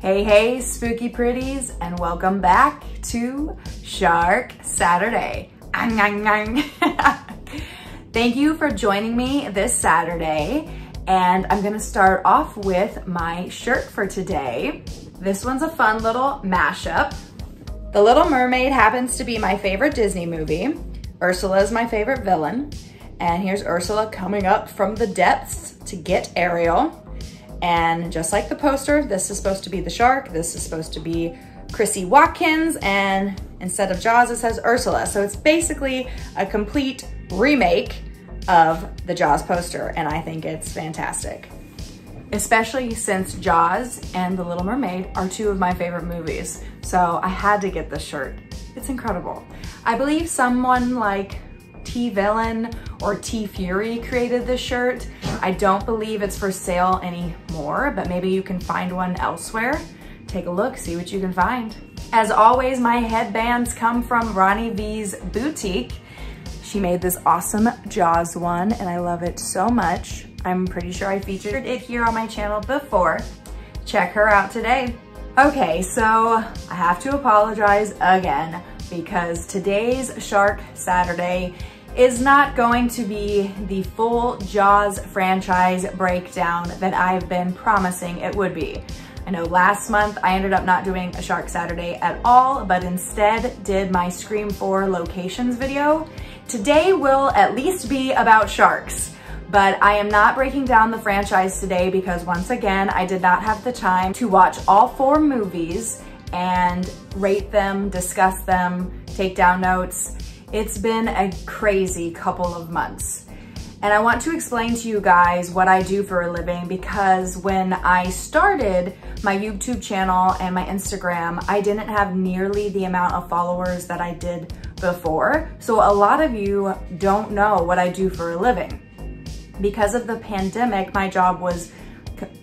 Hey, hey, spooky pretties, and welcome back to Shark Saturday. Thank you for joining me this Saturday, and I'm gonna start off with my shirt for today. This one's a fun little mashup. The Little Mermaid happens to be my favorite Disney movie. Ursula is my favorite villain, and here's Ursula coming up from the depths to get Ariel. And just like the poster, this is supposed to be the shark, this is supposed to be Chrissy Watkins, and instead of Jaws, it says Ursula. So it's basically a complete remake of the Jaws poster, and I think it's fantastic. Especially since Jaws and The Little Mermaid are two of my favorite movies. So I had to get this shirt. It's incredible. I believe someone like T-Villain or T-Fury created this shirt. I don't believe it's for sale anymore, but maybe you can find one elsewhere. Take a look, see what you can find. As always, my headbands come from Ronnie V's boutique. She made this awesome Jaws one, and I love it so much. I'm pretty sure I featured it here on my channel before. Check her out today. Okay, so I have to apologize again because today's Shark Saturday is not going to be the full Jaws franchise breakdown that I've been promising it would be. I know last month I ended up not doing a Shark Saturday at all, but instead did my Scream 4 locations video. Today will at least be about sharks, but I am not breaking down the franchise today because once again, I did not have the time to watch all 4 movies and rate them, discuss them, take down notes. It's been a crazy couple of months. And I want to explain to you guys what I do for a living because when I started my YouTube channel and my Instagram, I didn't have nearly the amount of followers that I did before. So a lot of you don't know what I do for a living. Because of the pandemic, my job was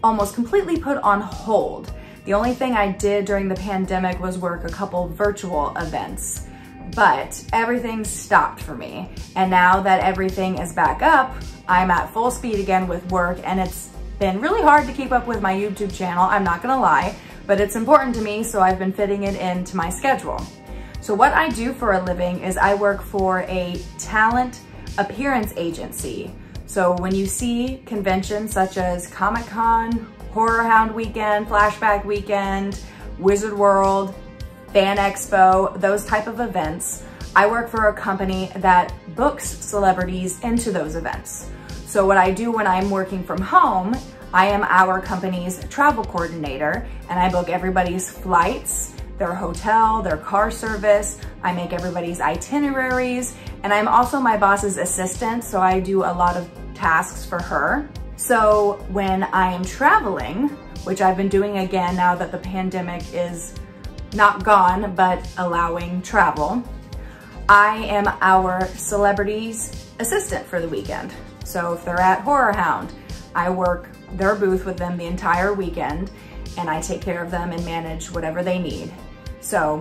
almost completely put on hold. The only thing I did during the pandemic was work a couple virtual events. But everything stopped for me. And now that everything is back up, I'm at full speed again with work, and it's been really hard to keep up with my YouTube channel, I'm not gonna lie, but it's important to me, so I've been fitting it into my schedule. So what I do for a living is I work for a talent appearance agency. So when you see conventions such as Comic-Con, Horror Hound Weekend, Flashback Weekend, Wizard World, Fan Expo, those type of events, I work for a company that books celebrities into those events. So what I do when I'm working from home, I am our company's travel coordinator, and I book everybody's flights, their hotel, their car service, I make everybody's itineraries, and I'm also my boss's assistant, so I do a lot of tasks for her. So when I am traveling, which I've been doing again now that the pandemic is not gone, but allowing travel, I am our celebrities' assistant for the weekend. So if they're at Horror Hound, I work their booth with them the entire weekend, and I take care of them and manage whatever they need. So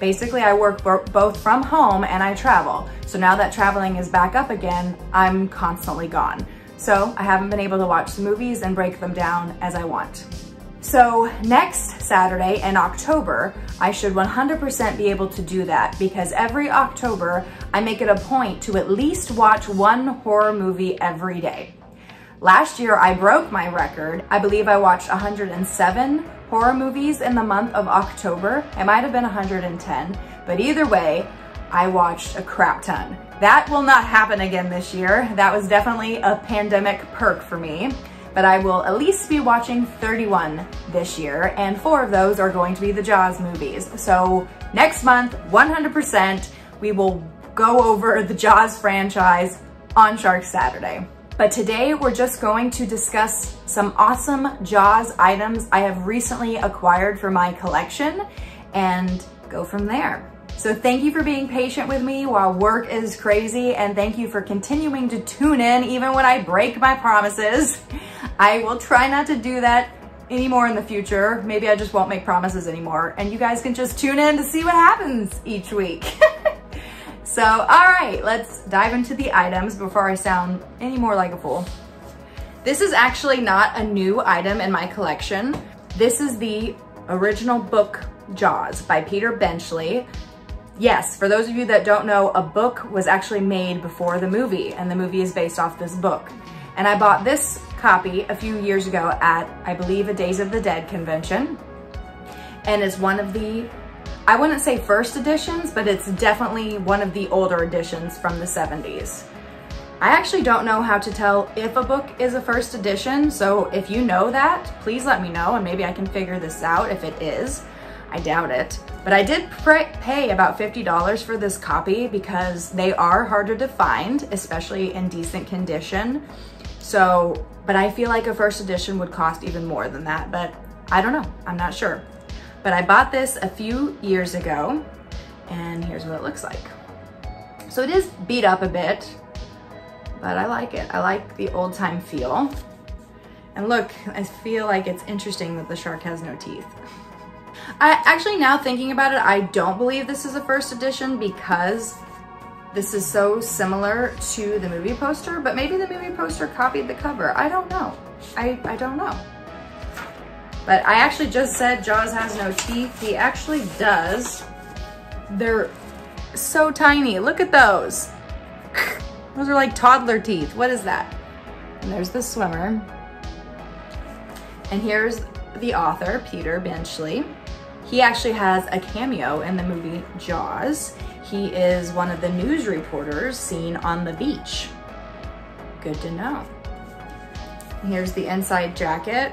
basically I work both from home and I travel. So now that traveling is back up again, I'm constantly gone. So I haven't been able to watch the movies and break them down as I want. So next Saturday in October, I should 100% be able to do that because every October, I make it a point to at least watch one horror movie every day. Last year, I broke my record. I believe I watched 107 horror movies in the month of October. It might have been 110, but either way, I watched a crap ton. That will not happen again this year. That was definitely a pandemic perk for me. But I will at least be watching 31 this year, and 4 of those are going to be the Jaws movies. So next month, 100%, we will go over the Jaws franchise on Shark Saturday. But today we're just going to discuss some awesome Jaws items I have recently acquired for my collection and go from there. So thank you for being patient with me while work is crazy, and thank you for continuing to tune in even when I break my promises. I will try not to do that anymore in the future. Maybe I just won't make promises anymore, and you guys can just tune in to see what happens each week. So, all right, let's dive into the items before I sound any more like a fool. This is actually not a new item in my collection. This is the original book Jaws by Peter Benchley. Yes, for those of you that don't know, a book was actually made before the movie, and the movie is based off this book. And I bought this copy a few years ago at, I believe, a Days of the Dead convention. And it's one of the, I wouldn't say first editions, but it's definitely one of the older editions from the 70s. I actually don't know how to tell if a book is a first edition, so if you know that, please let me know and maybe I can figure this out if it is. I doubt it. But I did pay about $50 for this copy because they are harder to find, especially in decent condition. So, but I feel like a first edition would cost even more than that, but I don't know, I'm not sure. But I bought this a few years ago, and here's what it looks like. So it is beat up a bit, but I like it. I like the old time feel. And look, I feel like it's interesting that the shark has no teeth. I actually, now thinking about it, I don't believe this is a first edition because this is so similar to the movie poster, but maybe the movie poster copied the cover. I don't know. I don't know. But I actually just said Jaws has no teeth. He actually does. They're so tiny. Look at those. Those are like toddler teeth. What is that? And there's the swimmer. And here's the author, Peter Benchley. He actually has a cameo in the movie Jaws. He is one of the news reporters seen on the beach. Good to know. Here's the inside jacket.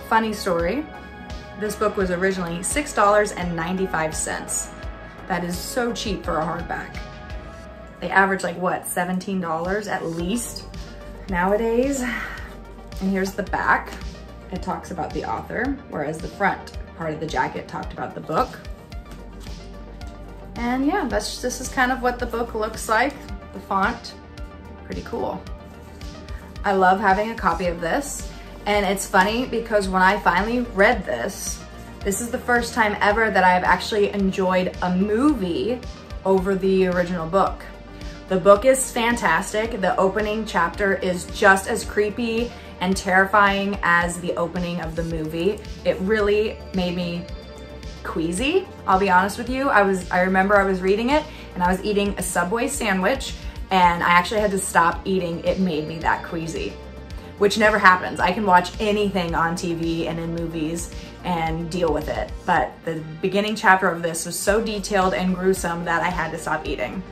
Funny story, this book was originally $6.95. That is so cheap for a hardback. They average like what, $17 at least nowadays. And here's the back. It talks about the author, whereas the front part of the jacket talked about the book. And yeah, this is kind of what the book looks like. The font, pretty cool. I love having a copy of this. And it's funny because when I finally read this, this is the first time ever that I've actually enjoyed a movie over the original book. The book is fantastic. The opening chapter is just as creepy and terrifying as the opening of the movie. It really made me queasy, I'll be honest with you. I remember I was reading it and I was eating a Subway sandwich and I actually had to stop eating. It made me that queasy, which never happens. I can watch anything on TV and in movies and deal with it. But the beginning chapter of this was so detailed and gruesome that I had to stop eating.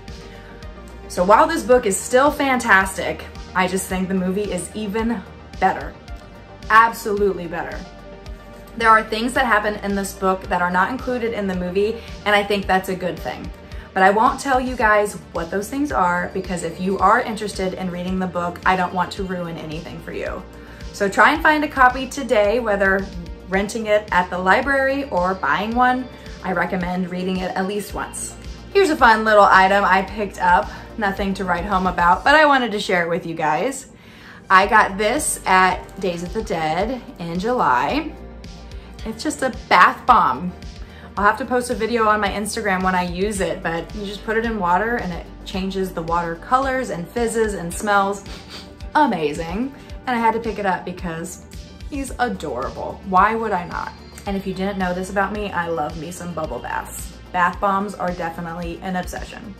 So while this book is still fantastic, I just think the movie is even better. Absolutely better. There are things that happen in this book that are not included in the movie, and I think that's a good thing. But I won't tell you guys what those things are because if you are interested in reading the book, I don't want to ruin anything for you. So try and find a copy today, whether renting it at the library or buying one. I recommend reading it at least once. Here's a fun little item I picked up. Nothing to write home about, but I wanted to share it with you guys. I got this at Days of the Dead in July. It's just a bath bomb. I'll have to post a video on my Instagram when I use it, but you just put it in water and it changes the water colors and fizzes and smells amazing. And I had to pick it up because he's adorable. Why would I not? And if you didn't know this about me, I love me some bubble baths. Bath bombs are definitely an obsession.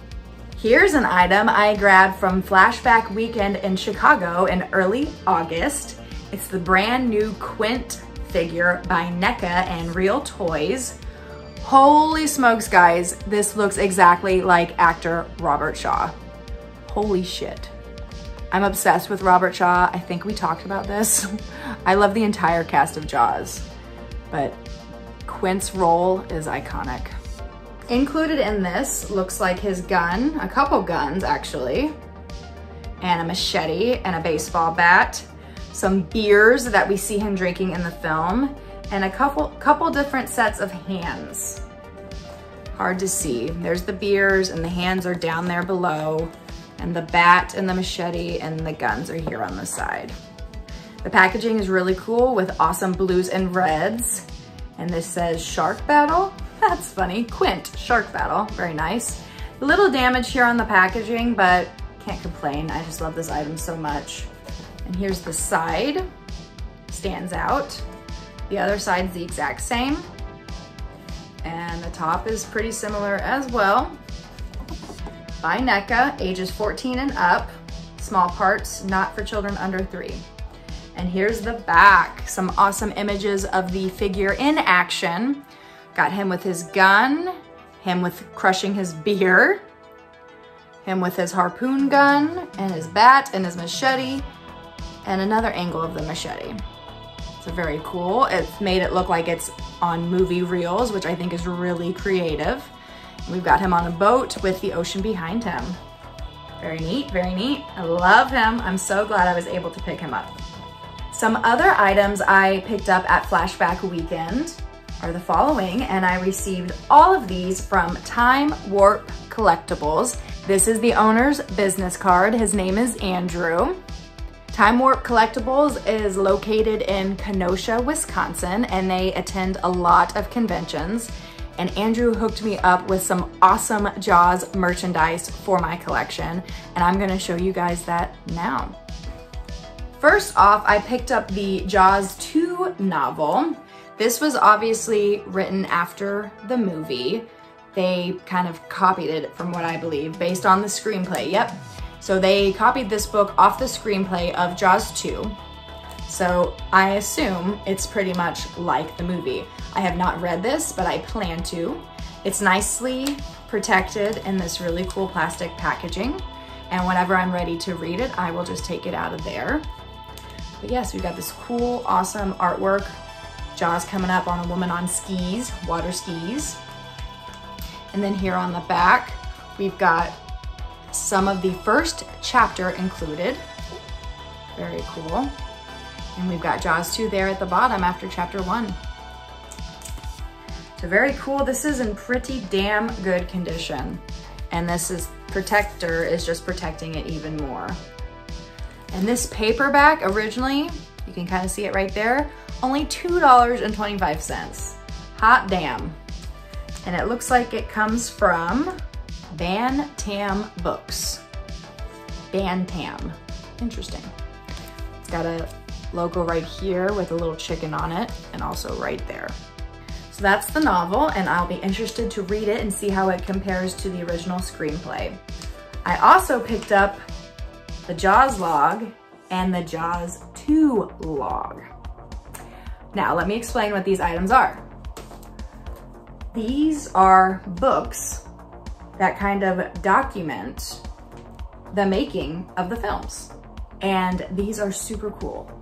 Here's an item I grabbed from Flashback Weekend in Chicago in early August. It's the brand new Quint figure by NECA and Real Toys. Holy smokes, guys. This looks exactly like actor Robert Shaw. Holy shit. I'm obsessed with Robert Shaw. I think we talked about this. I love the entire cast of Jaws, but Quint's role is iconic. Included in this looks like his gun, a couple guns actually, and a machete and a baseball bat, some beers that we see him drinking in the film, and a couple different sets of hands. Hard to see. There's the beers and the hands are down there below, and the bat and the machete and the guns are here on the side. The packaging is really cool with awesome blues and reds, and this says Shark Battle. That's funny. Quint, Shark Battle. Very nice. A little damage here on the packaging, but can't complain. I just love this item so much. And here's the side. stands out. The other side's the exact same. And the top is pretty similar as well. By NECA, ages 14 and up. Small parts, not for children under 3. And here's the back. Some awesome images of the figure in action. Got him with his gun, him with crushing his beer, him with his harpoon gun, and his bat, and his machete, and another angle of the machete. So very cool. It's made it look like it's on movie reels, which I think is really creative. We've got him on a boat with the ocean behind him. Very neat, very neat. I love him. I'm so glad I was able to pick him up. Some other items I picked up at Flashback Weekend are the following, and I received all of these from Time Warp Collectibles. This is the owner's business card. His name is Andrew. Time Warp Collectibles is located in Kenosha, Wisconsin, and they attend a lot of conventions. And Andrew hooked me up with some awesome Jaws merchandise for my collection, and I'm gonna show you guys that now. First off, I picked up the Jaws 2 novel. This was obviously written after the movie. They kind of copied it from what I believe, based on the screenplay, yep. So they copied this book off the screenplay of Jaws 2. So I assume it's pretty much like the movie. I have not read this, but I plan to. It's nicely protected in this really cool plastic packaging. And whenever I'm ready to read it, I will just take it out of there. But yes, we've got this cool, awesome artwork. Jaws coming up on a woman on skis, water skis. And then here on the back, we've got some of the first chapter included. Very cool. And we've got Jaws 2 there at the bottom after chapter 1. So very cool. This is in pretty damn good condition. And this is protector is just protecting it even more. And this paperback originally, you can kind of see it right there, only $2.25. Hot damn. And it looks like it comes from Bantam Books. Bantam. Interesting. It's got a logo right here with a little chicken on it, and also right there. So that's the novel, and I'll be interested to read it and see how it compares to the original screenplay. I also picked up the Jaws log and the Jaws 2 log. Now, let me explain what these items are. These are books that kind of document the making of the films. And these are super cool.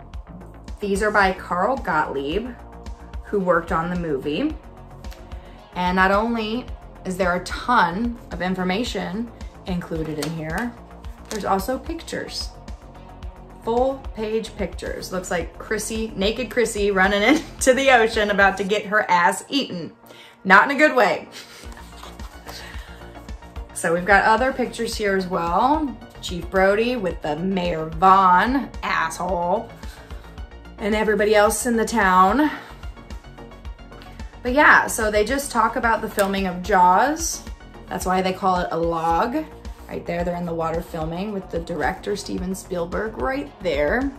These are by Carl Gottlieb, who worked on the movie. And not only is there a ton of information included in here, there's also pictures. Full page pictures. Looks like Chrissy, naked Chrissy, running into the ocean about to get her ass eaten. Not in a good way. So we've got other pictures here as well. Chief Brody with the Mayor Vaughn, asshole, and everybody else in the town. But yeah, so they just talk about the filming of Jaws. That's why they call it a log. Right there, they're in the water filming with the director, Steven Spielberg, right there.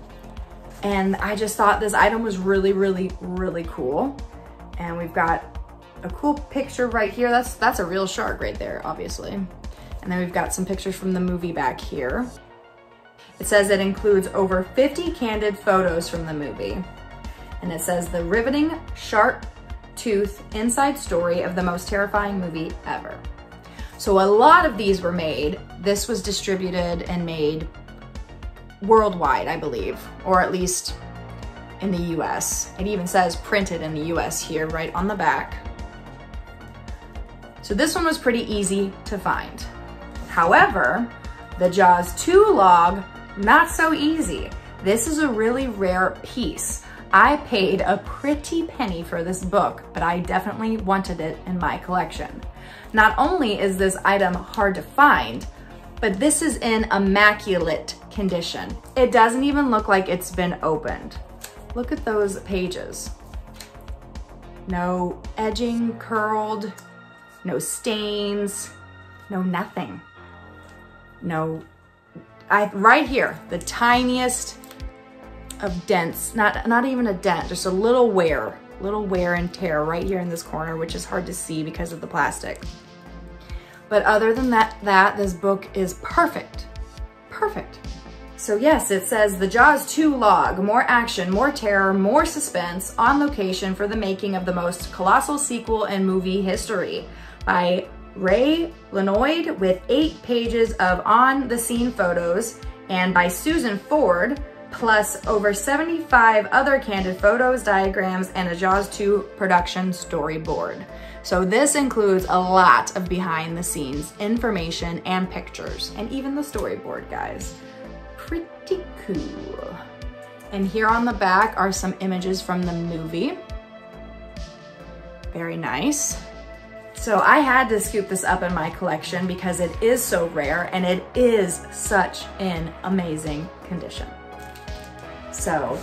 And I just thought this item was really, really, really cool. And we've got a cool picture right here. That's a real shark right there, obviously. And then we've got some pictures from the movie back here. It says it includes over 50 candid photos from the movie. And it says the riveting, sharp tooth inside story of the most terrifying movie ever. So a lot of these were made. This was distributed and made worldwide, I believe, or at least in the US. It even says printed in the US here, right on the back. So this one was pretty easy to find. However, the Jaws 2 log, not so easy. This is a really rare piece. I paid a pretty penny for this book, but I definitely wanted it in my collection. Not only is this item hard to find, but this is in immaculate condition. It doesn't even look like it's been opened. Look at those pages. No edging curled, no stains, no nothing. No, right here, the tiniest of dents, not even a dent, just a little wear and tear right here in this corner, which is hard to see because of the plastic. But other than that, this book is perfect, perfect. So yes, it says the Jaws 2 log, more action, more terror, more suspense, on location for the making of the most colossal sequel in movie history, by Ray Lenoid, with 8 pages of on-the-scene photos, and by Susan Ford, plus over 75 other candid photos, diagrams, and a Jaws 2 production storyboard. So this includes a lot of behind the scenes information and pictures, and even the storyboard, guys. Pretty cool. And here on the back are some images from the movie. Very nice. So I had to scoop this up in my collection because it is so rare and it is such an amazing condition. So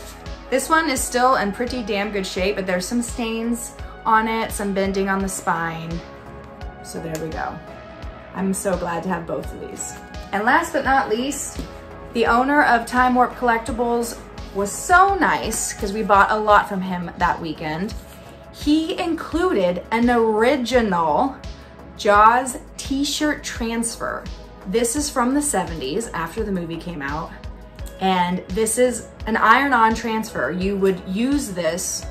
this one is still in pretty damn good shape, but there's some stains on it, some bending on the spine. So there we go. I'm so glad to have both of these. And last but not least, the owner of Time Warp Collectibles was so nice because we bought a lot from him that weekend. He included an original Jaws t-shirt transfer. This is from the 70s after the movie came out. And this is an iron-on transfer. You would use this,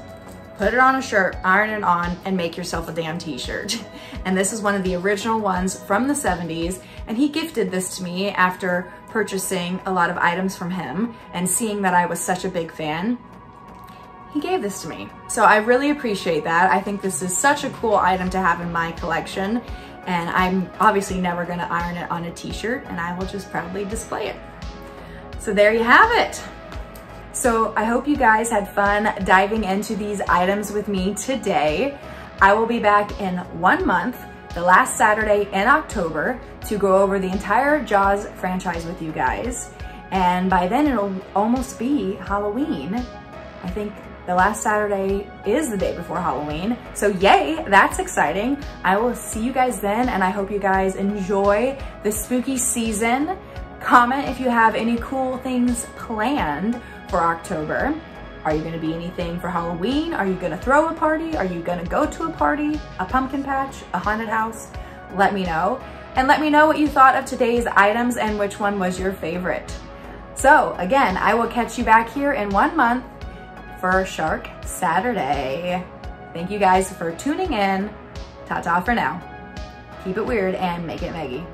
put it on a shirt, iron it on, and make yourself a damn t-shirt. And this is one of the original ones from the 70s. And he gifted this to me after purchasing a lot of items from him and seeing that I was such a big fan. He gave this to me. So I really appreciate that. I think this is such a cool item to have in my collection. And I'm obviously never gonna iron it on a t-shirt, and I will just proudly display it. So there you have it. So I hope you guys had fun diving into these items with me today. I will be back in 1 month, the last Saturday in October, to go over the entire Jaws franchise with you guys. And by then it'll almost be Halloween. I think the last Saturday is the day before Halloween. So yay, that's exciting. I will see you guys then, and I hope you guys enjoy the spooky season. Comment if you have any cool things planned for October. Are you gonna be anything for Halloween? Are you gonna throw a party? Are you gonna go to a party, a pumpkin patch, a haunted house? Let me know. And let me know what you thought of today's items and which one was your favorite. So again, I will catch you back here in 1 month for Shark Saturday. Thank you guys for tuning in. Ta-ta for now. Keep it weird and make it Maggie.